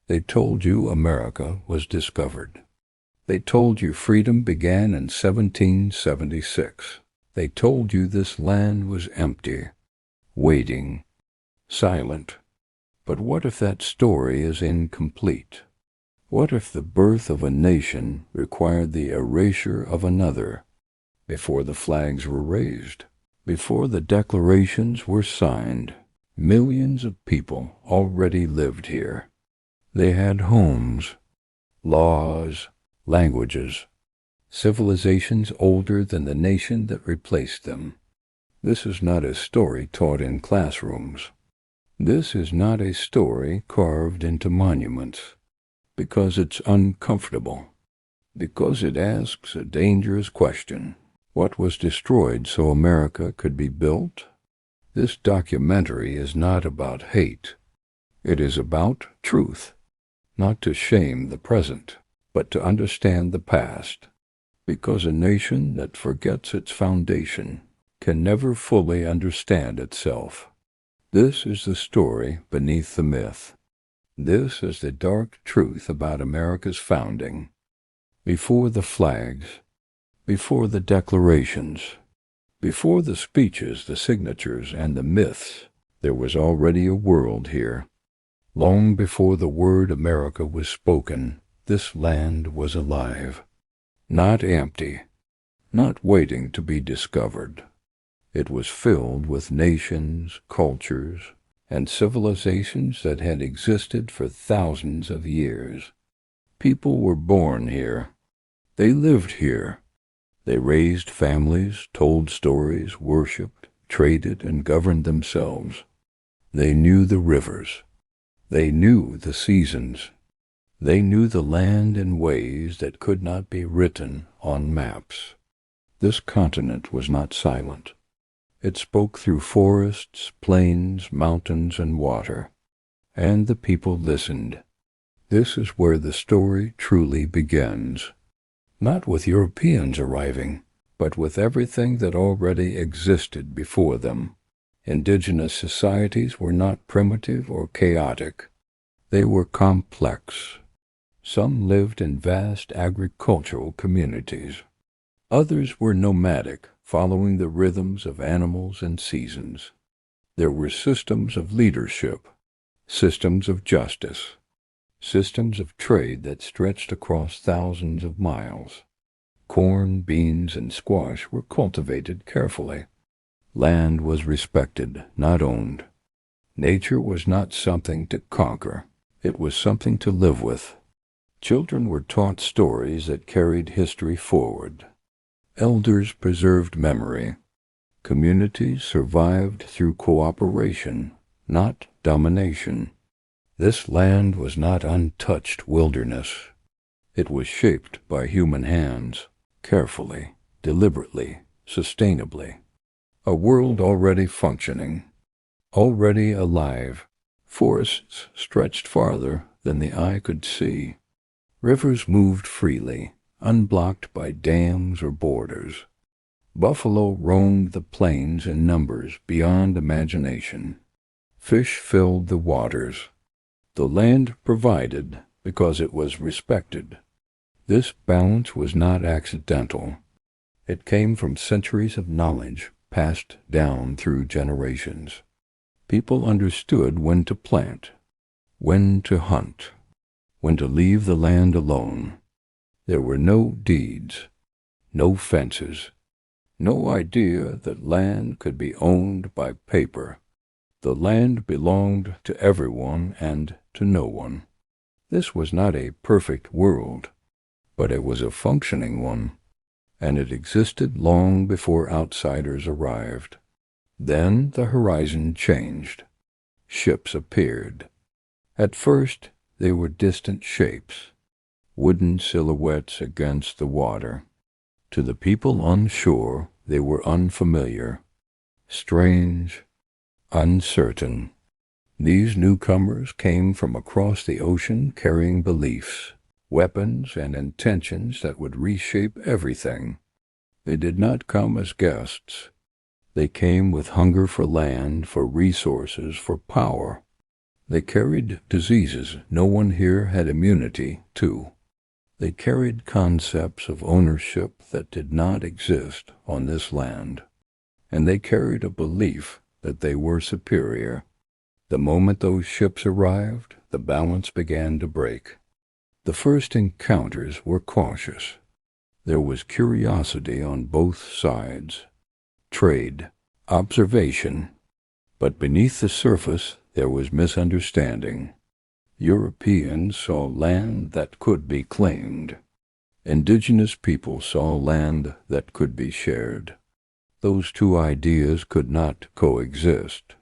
They told you America was discovered. They told you freedom began in 1776. They told you this land was empty, waiting, silent. But what if that story is incomplete? What if the birth of a nation required the erasure of another before the flags were raised, before the declarations were signed? Millions of people already lived here. They had homes, laws, languages, civilizations older than the nation that replaced them. This is not a story taught in classrooms. This is not a story carved into monuments, because it's uncomfortable, because it asks a dangerous question. What was destroyed so America could be built? This documentary is not about hate. It is about truth, not to shame the present, but to understand the past, because a nation that forgets its foundation can never fully understand itself. This is the story beneath the myth. This is the dark truth about America's founding. Before the flags, before the declarations, before the speeches, the signatures, and the myths, there was already a world here. Long before the word America was spoken, this land was alive, not empty, not waiting to be discovered. It was filled with nations, cultures, and civilizations that had existed for thousands of years. People were born here. They lived here. They raised families, told stories, worshipped, traded, and governed themselves. They knew the rivers. They knew the seasons. They knew the land in ways that could not be written on maps. This continent was not silent. It spoke through forests, plains, mountains, and water. And the people listened. This is where the story truly begins. Not with Europeans arriving, but with everything that already existed before them. Indigenous societies were not primitive or chaotic. They were complex. Some lived in vast agricultural communities. Others were nomadic, following the rhythms of animals and seasons. There were systems of leadership, systems of justice, systems of trade that stretched across thousands of miles. Corn, beans, and squash were cultivated carefully. Land was respected, not owned. Nature was not something to conquer. It was something to live with. Children were taught stories that carried history forward. Elders preserved memory. Communities survived through cooperation, not domination. This land was not untouched wilderness. It was shaped by human hands, carefully, deliberately, sustainably. A world already functioning, already alive. Forests stretched farther than the eye could see. Rivers moved freely, unblocked by dams or borders. Buffalo roamed the plains in numbers beyond imagination. Fish filled the waters. The land provided because it was respected. This balance was not accidental. It came from centuries of knowledge passed down through generations. People understood when to plant, when to hunt, when to leave the land alone. There were no deeds, no fences, no idea that land could be owned by paper. The land belonged to everyone and to no one. This was not a perfect world, but it was a functioning one, and it existed long before outsiders arrived. Then the horizon changed. Ships appeared. At first, they were distant shapes, wooden silhouettes against the water. To the people on shore, they were unfamiliar, strange, uncertain. These newcomers came from across the ocean carrying beliefs, weapons, and intentions that would reshape everything. They did not come as guests. They came with hunger for land, for resources, for power. They carried diseases no one here had immunity to. They carried concepts of ownership that did not exist on this land. And they carried a belief that they were superior. The moment those ships arrived, the balance began to break. The first encounters were cautious. There was curiosity on both sides, trade, observation, but beneath the surface there was misunderstanding. Europeans saw land that could be claimed. Indigenous people saw land that could be shared. Those two ideas could not coexist.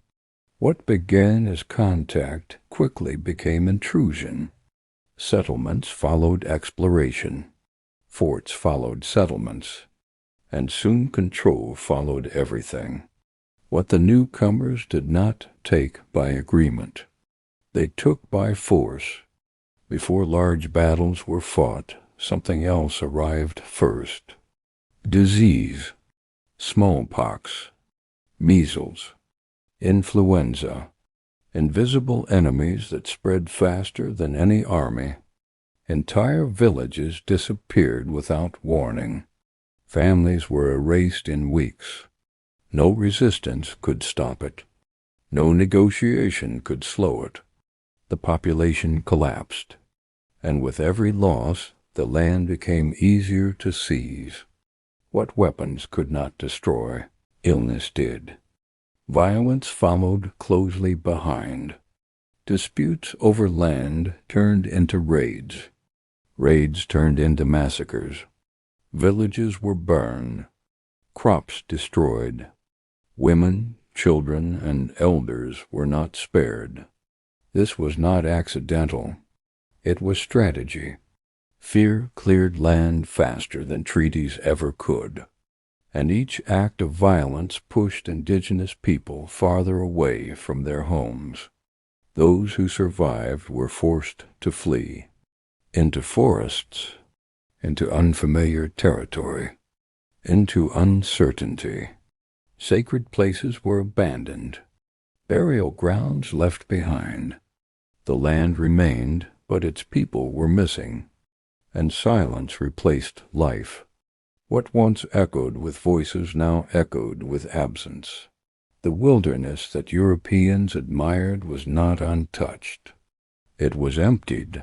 What began as contact quickly became intrusion. Settlements followed exploration. Forts followed settlements. And soon control followed everything. What the newcomers did not take by agreement, they took by force. Before large battles were fought, something else arrived first. Disease, smallpox, measles, influenza, invisible enemies that spread faster than any army. Entire villages disappeared without warning. Families were erased in weeks. No resistance could stop it. No negotiation could slow it. The population collapsed, and with every loss, the land became easier to seize. What weapons could not destroy, illness did. Violence followed closely behind. Disputes over land turned into raids. Raids turned into massacres. Villages were burned. Crops destroyed. Women, children, and elders were not spared. This was not accidental. It was strategy. Fear cleared land faster than treaties ever could. And each act of violence pushed indigenous people farther away from their homes. Those who survived were forced to flee. Into forests, into unfamiliar territory, into uncertainty. Sacred places were abandoned, burial grounds left behind. The land remained, but its people were missing, and silence replaced life. What once echoed with voices now echoed with absence. The wilderness that Europeans admired was not untouched. It was emptied.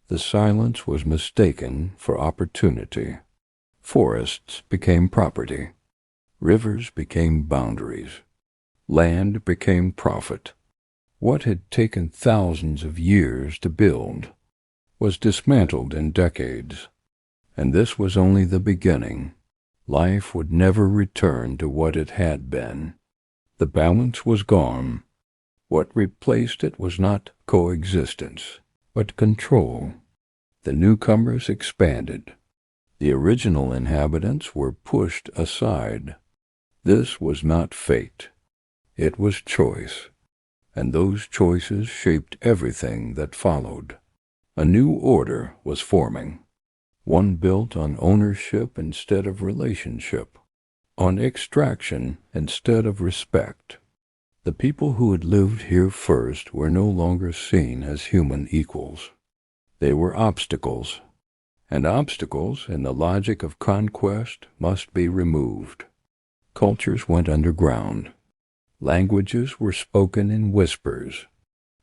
The silence was mistaken for opportunity. Forests became property. Rivers became boundaries. Land became profit. What had taken thousands of years to build was dismantled in decades. And this was only the beginning. Life would never return to what it had been. The balance was gone. What replaced it was not coexistence, but control. The newcomers expanded. The original inhabitants were pushed aside. This was not fate. It was choice. And those choices shaped everything that followed. A new order was forming. One built on ownership instead of relationship, on extraction instead of respect. The people who had lived here first were no longer seen as human equals. They were obstacles, and obstacles in the logic of conquest must be removed. Cultures went underground. Languages were spoken in whispers.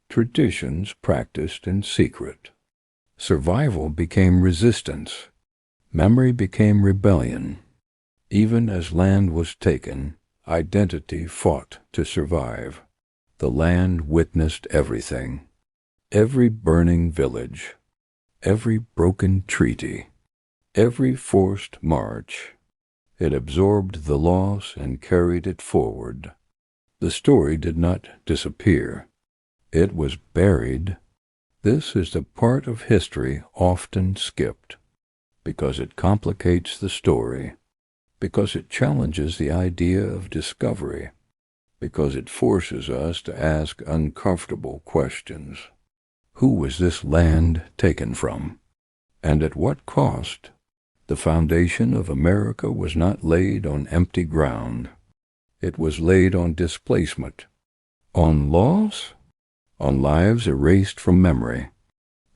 Traditions practiced in secret. Survival became resistance. Memory became rebellion. Even as land was taken, identity fought to survive. The land witnessed everything. Every burning village. Every broken treaty. Every forced march. It absorbed the loss and carried it forward. The story did not disappear. It was buried. This is the part of history often skipped, because it complicates the story, because it challenges the idea of discovery, because it forces us to ask uncomfortable questions. Who was this land taken from? And at what cost? The foundation of America was not laid on empty ground. It was laid on displacement, on loss, on lives erased from memory.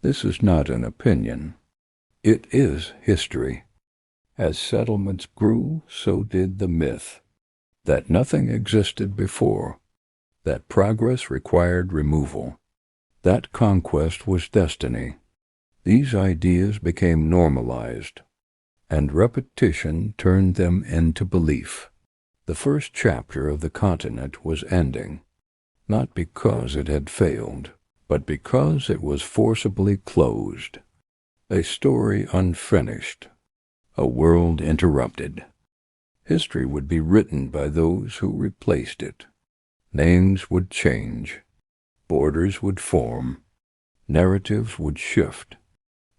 This is not an opinion. It is history. As settlements grew, so did the myth that nothing existed before, that progress required removal, that conquest was destiny. These ideas became normalized, and repetition turned them into belief. The first chapter of the continent was ending, not because it had failed, but because it was forcibly closed. A story unfinished, a world interrupted. History would be written by those who replaced it. Names would change, borders would form, narratives would shift.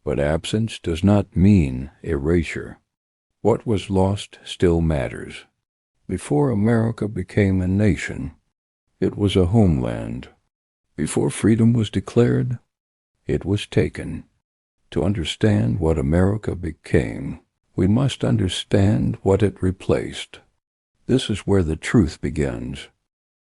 But absence does not mean erasure. What was lost still matters. Before America became a nation, it was a homeland. Before freedom was declared, it was taken. To understand what America became, we must understand what it replaced. This is where the truth begins.